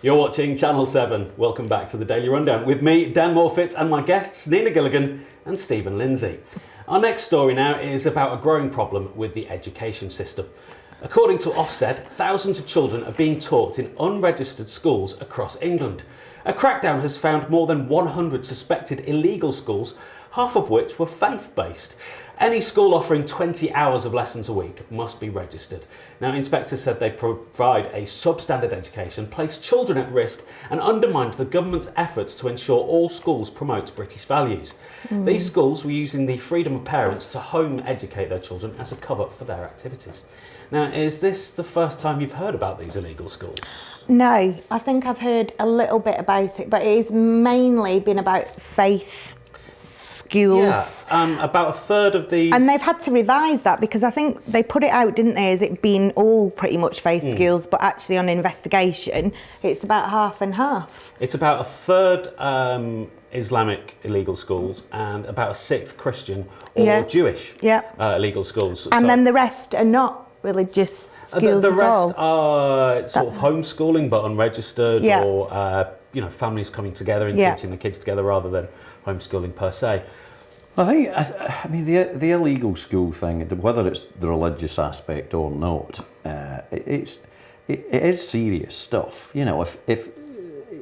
You're watching Channel 7. Welcome back to the Daily Rundown with me, Dan Morfitt, and my guests, Nina Gilligan and Stephen Lindsay. Our next story now is about a growing problem with the education system. According to Ofsted, thousands of children are being taught in unregistered schools across England. A crackdown has found more than 100 suspected illegal schools, half of which were faith-based. Any school offering 20 hours of lessons a week must be registered. Now, inspectors said they provide a substandard education, place children at risk and undermined the government's efforts to ensure all schools promote British values. These schools were using the freedom of parents to home educate their children as a cover for their activities. Now, is this the first time you've heard about these illegal schools? No, I think I've heard a little bit about it, but it has mainly been about faith schools. Yeah, about a third of these... And they've had to revise that because I think they put it out, didn't they, as it being all pretty much faith schools, but actually on investigation, it's about half and half. It's about a third Islamic illegal schools and about a sixth Christian or Jewish illegal schools. And then the rest are not religious schools the at all. rest are sort of homeschooling but unregistered, or families coming together and teaching the kids together rather than homeschooling per se. I mean, the illegal school thing, whether it's the religious aspect or not, it is serious stuff. You know, if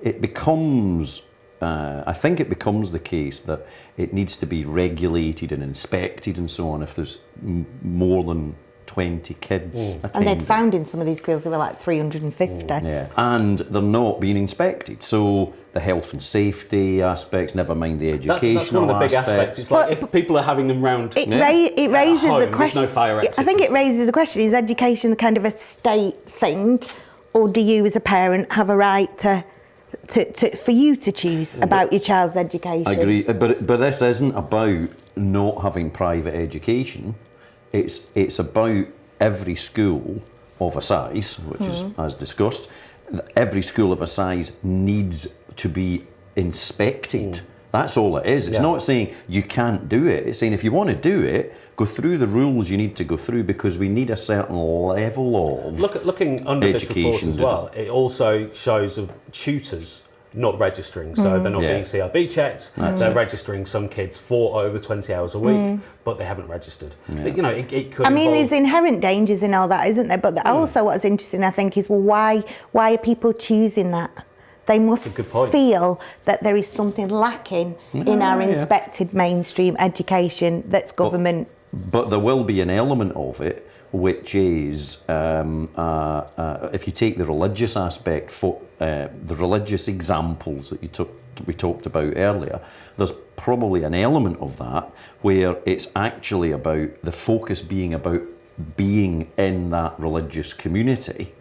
it becomes, I think it becomes the case that it needs to be regulated and inspected and so on if there's more than 20 kids attending. And they'd found in some of these schools there were like 350. Yeah, and they're not being inspected. So the health and safety aspects, never mind the educational that's one of the big aspects. It's like if people are having them round it raises home, the question. There's no fire exits. I think it raises the question, is education kind of a state thing, or do you as a parent have a right to for you to choose about your child's education? I agree, but this isn't about not having private education. It's about every school of a size, which is, as discussed, every school of a size needs to be inspected. That's all it is. It's not saying you can't do it. It's saying if you want to do it, go through the rules you need to go through because we need a certain level of looking under this report as well, it also shows of tutors not registering, so they're not being CRB checked. They're registering some kids for over 20 hours a week, but they haven't registered. It could. I mean, there's inherent dangers in all that, isn't there? But also, what's interesting, I think, is why are people choosing that? They must feel that there is something lacking in our inspected mainstream education that's government. But there will be an element of it, which is if you take the religious aspect, for the religious examples that we talked about earlier, there's probably an element of that where it's actually about the focus being about being in that religious community,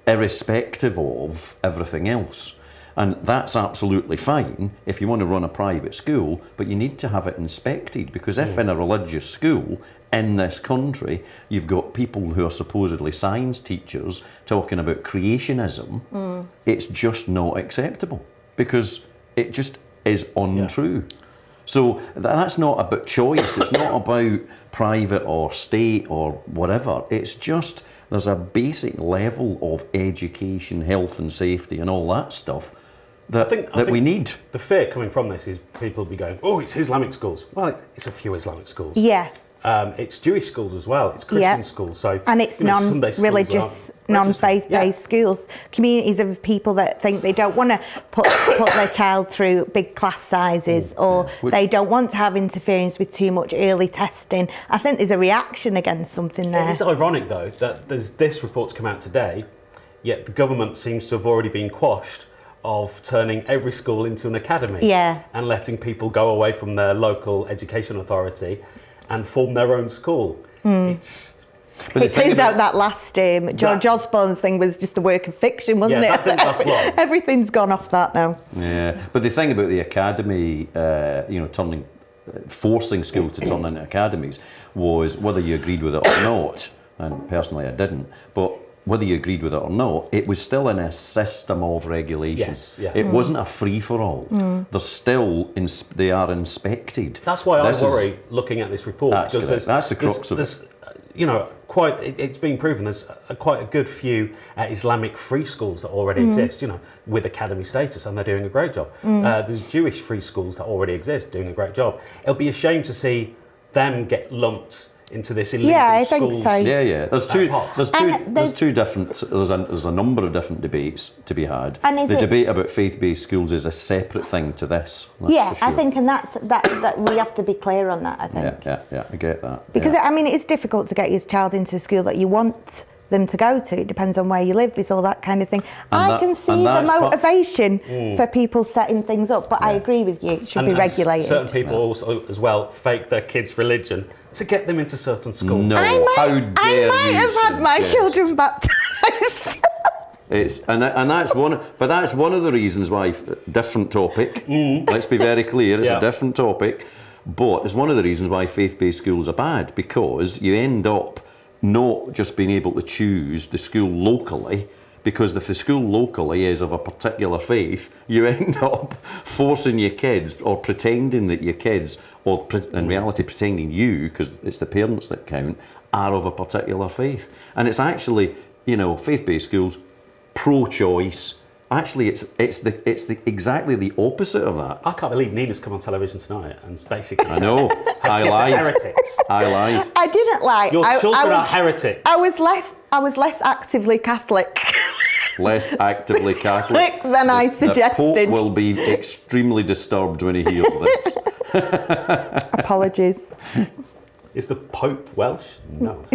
irrespective of everything else. And that's absolutely fine if you want to run a private school, but you need to have it inspected, because if in a religious school in this country you've got people who are supposedly science teachers talking about creationism, it's just not acceptable because it just is untrue. So that's not about choice, it's not about private or state or whatever, it's just there's a basic level of education, health and safety and all that stuff that we need. The fear coming from this is people will be going, oh, it's Islamic schools. Well, it's a few Islamic schools. Yeah. It's Jewish schools as well. It's Christian schools. So and it's non-religious, non-faith-based schools. Communities of people that think they don't want to put their child through big class sizes, or they don't want to have interference with too much early testing. I think there's a reaction against something there. It is ironic, though, that this report's come out today, yet the government seems to have already been quashed of turning every school into an academy and letting people go away from their local education authority and form their own school. It turns out that last George Osborne's thing was just a work of fiction, wasn't it? That didn't last long. Everything's gone off that now. Yeah, but the thing about the academy, forcing schools to turn into academies was, whether you agreed with it or not, and personally I didn't, but whether you agreed with it or not, it was still in a system of regulation. It wasn't a free-for-all. There's still, they are inspected. That's why I worry looking at this report. That's the crux of it. it's been proven there's quite a good few Islamic free schools that already exist, with academy status, and they're doing a great job. There's Jewish free schools that already exist, doing a great job. It'll be a shame to see them get lumped into this illegal schools. So. Yeah. There's a number of different debates to be had. And the debate about faith-based schools is a separate thing to this. Yeah, for sure. I think, and that we have to be clear on that. I think. Yeah, I get that. Because it's difficult to get your child into a school that you want them to go to. It depends on where you live. There's all that kind of thing. I can see the motivation for people setting things up, but I agree with you. It should be regulated. Certain people also, as well, fake their kids' religion to get them into certain schools. No, how dare you? I might have had my children baptised. That's one of the reasons why. Different topic. Let's be very clear. It's a different topic, but it's one of the reasons why faith-based schools are bad, because you end up not just being able to choose the school locally, because if the school locally is of a particular faith, you end up forcing your kids, or pretending that your kids, or in reality pretending you, because it's the parents that count, are of a particular faith. And it's actually, faith-based schools, pro-choice. Actually, it's exactly the opposite of that. I can't believe Nina's come on television tonight and basically I know. I lied. Heretics. I lied. I didn't lie. Your children are heretics. I was less actively Catholic. Less actively Catholic than I suggested. The Pope will be extremely disturbed when he hears this. Apologies. Is the Pope Welsh? No.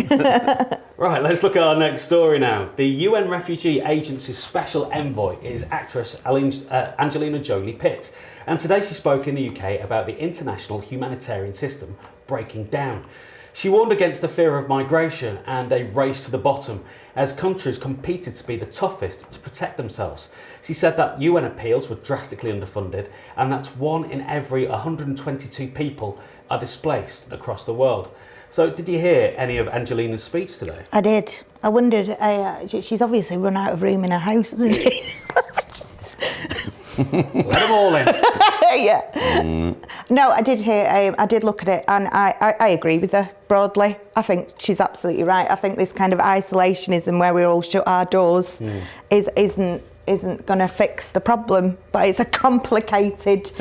Right, let's look at our next story now. The UN Refugee Agency's special envoy is actress Angelina Jolie Pitt. And today she spoke in the UK about the international humanitarian system breaking down. She warned against the fear of migration and a race to the bottom as countries competed to be the toughest to protect themselves. She said that UN appeals were drastically underfunded and that 1 in every 122 people are displaced across the world. So did you hear any of Angelina's speech today? I did. I wondered, she's obviously run out of room in her house, hasn't she? Let them all in. Yeah. No, I did hear, I did look at it, and I agree with her broadly. I think she's absolutely right. I think this kind of isolationism where we all shut our doors isn't going to fix the problem, but it's a complicated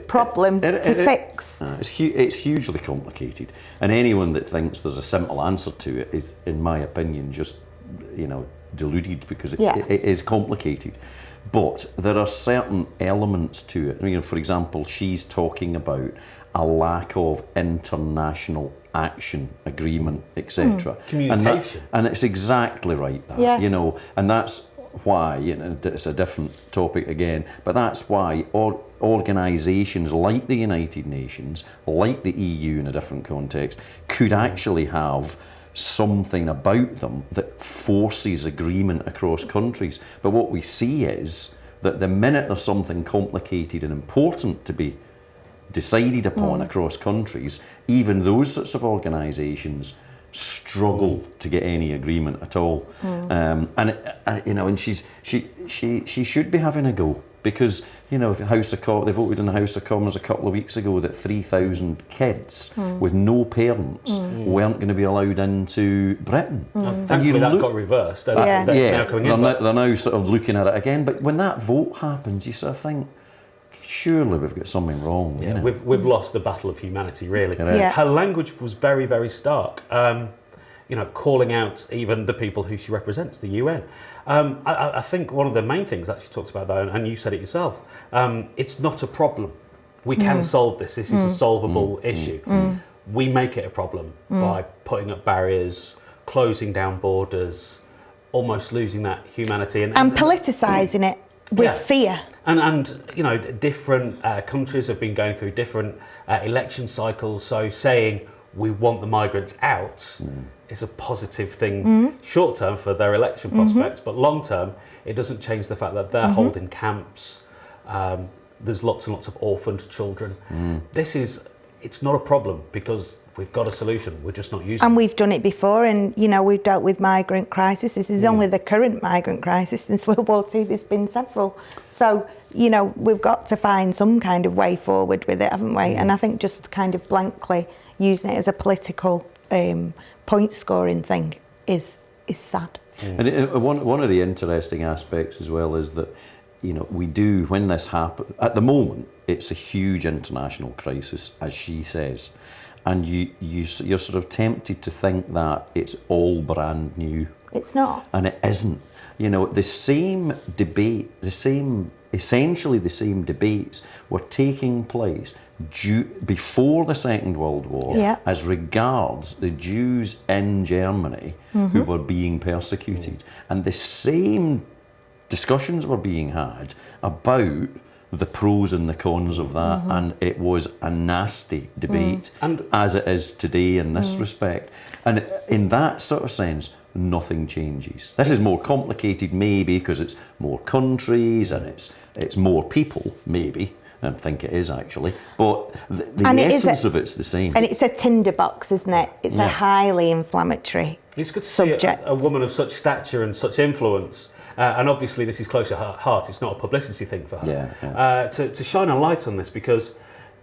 problem to fix. It's hugely complicated, and anyone that thinks there's a simple answer to it is, in my opinion, just deluded, because it is complicated. But there are certain elements to it. For example, she's talking about a lack of international action, agreement, etc. Communication. And it's exactly right, and that's why, it's a different topic again, but that's why organisations like the United Nations, like the EU in a different context, could actually have something about them that forces agreement across countries. But what we see is that the minute there's something complicated and important to be decided upon across countries, even those sorts of organisations struggle to get any agreement at all. And she should be having a go, because the House of they voted in the House of Commons a couple of weeks ago that 3,000 kids with no parents weren't going to be allowed into Britain. Thankfully that got reversed. They're now sort of looking at it again. But when that vote happens, you sort of think, surely we've got something wrong. We've lost the battle of humanity, really. Her language was very, very stark. Calling out even the people who she represents, the UN. I think one of the main things that she talked about, though, and you said it yourself, it's not a problem. We can solve this. This is a solvable issue. We make it a problem by putting up barriers, closing down borders, almost losing that humanity. And politicising it with fear. And different countries have been going through different election cycles, so saying we want the migrants out is a positive thing short term for their election prospects, but long term it doesn't change the fact that they're holding camps. There's lots and lots of orphaned children. It's not a problem because we've got a solution, we're just not using it. And we've done it before, and we've dealt with migrant crisis. This is only the current migrant crisis. Since World War II there's been several. So, we've got to find some kind of way forward with it, haven't we? And I think just kind of blankly using it as a political point scoring thing is sad. And one of the interesting aspects as well is that, you know, we do, when this happens, at the moment, it's a huge international crisis, as she says, and you're sort of tempted to think that it's all brand new. It's not. And it isn't. You know, the same debate, essentially the same debates were taking place before the Second World War, Yeah. as regards the Jews in Germany who were being persecuted. And the same discussions were being had about the pros and the cons of that, and it was a nasty debate, as it is today in this respect. And in that sort of sense, nothing changes. This is more complicated, maybe because it's more countries and it's more people, maybe. I think it is actually, but the essence of it's the same. And it's a tinderbox, isn't it? It's a highly inflammatory It's good to subject. see a woman of such stature and such influence. And obviously this is close to her heart, it's not a publicity thing for her. To shine a light on this, because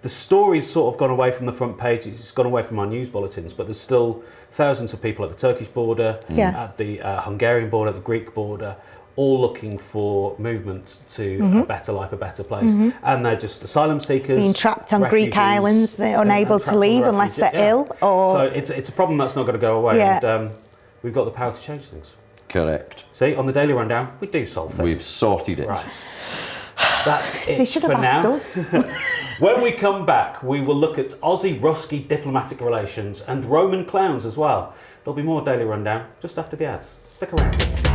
the story's sort of gone away from the front page, it's gone away from our news bulletins, but there's still thousands of people at the Turkish border, at the Hungarian border, at the Greek border, all looking for movement to a better life, a better place. And they're just asylum seekers. Being trapped on Greek islands, unable to leave unless they're ill. Or... So it's a problem that's not going to go away. And we've got the power to change things. Correct. See, on the Daily Rundown, we do solve things. We've sorted it. Right. That's it They should have for asked now. us. When we come back, we will look at Aussie-Rusky diplomatic relations and Roman clowns as well. There'll be more Daily Rundown just after the ads. Stick around.